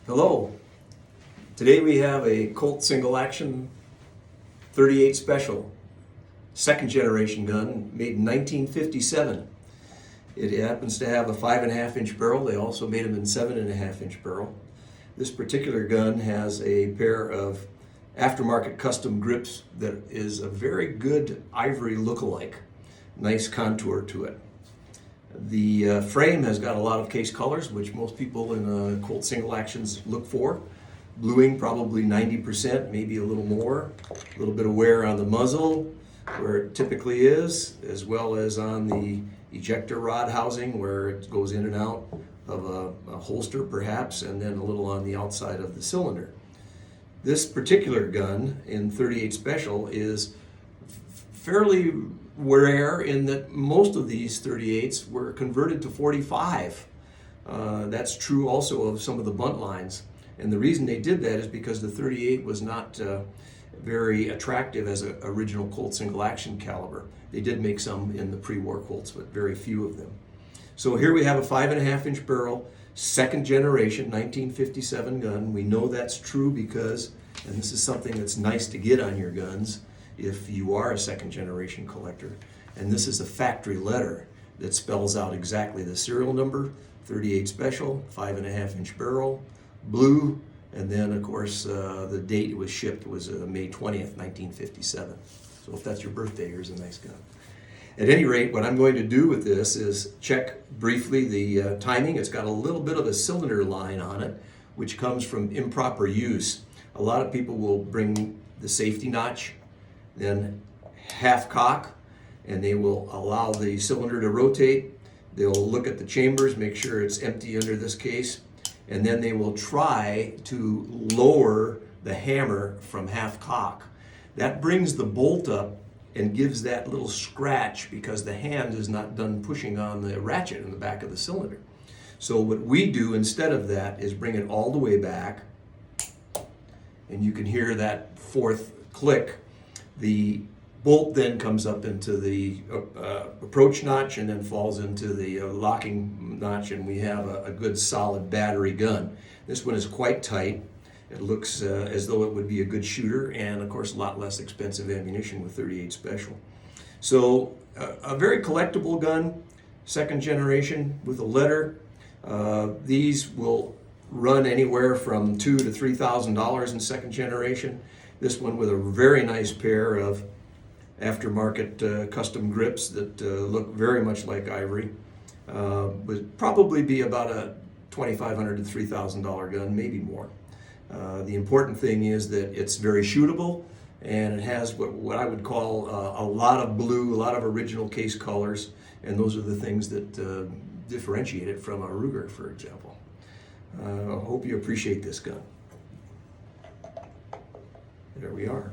Hello. Today we have a Colt single action 38 special, second generation gun made in 1957. It happens to have a 5.5 inch barrel. They also made them in 7.5 inch barrel. This particular gun has a pair of aftermarket custom grips that is a very good ivory look-alike. Nice contour to it. The frame has got a lot of case colors, which most people in Colt single actions look for. Bluing probably 90%, maybe a little more. A little bit of wear on the muzzle, where it typically is, as well as on the ejector rod housing, where it goes in and out of a holster perhaps, and then a little on the outside of the cylinder. This particular gun in 38 Special is fairly rare in that most of these 38s were converted to 45. That's true also of some of the bunt lines. And the reason they did that is because the 38 was not very attractive as an original Colt single action caliber. They did make some in the pre-war Colts, but very few of them. So here we have a 5.5 inch barrel, second generation, 1957 gun. We know that's true because, and this is something that's nice to get on your guns if you are a second generation collector, and this is a factory letter that spells out exactly the serial number, 38 Special, 5.5 inch barrel, blue, and then of course the date it was shipped was May 20th, 1957. So if that's your birthday, here's a nice gun. At any rate, what I'm going to do with this is check briefly the timing. It's got a little bit of a cylinder line on it, which comes from improper use. A lot of people will bring the safety notch, then half cock, and they will allow the cylinder to rotate. They'll look at the chambers, make sure it's empty under this case, and then they will try to lower the hammer from half cock. That brings the bolt up and gives that little scratch because the hand is not done pushing on the ratchet in the back of the cylinder. So what we do instead of that is bring it all the way back, and you can hear that fourth click. The bolt then comes up into the approach notch and then falls into the locking notch, and we have a good solid battery gun. This one is quite tight. It looks as though it would be a good shooter, and of course a lot less expensive ammunition with 38 Special. So a very collectible gun, second generation with a letter. These will run anywhere from $2,000 to $3,000 in second generation. This one with a very nice pair of aftermarket custom grips that look very much like ivory would probably be about a $2,500 to $3,000 gun, maybe more. The important thing is that it's very shootable, and it has what I would call a lot of blue, a lot of original case colors, and those are the things that differentiate it from a Ruger, for example. I hope you appreciate this gun. There we are.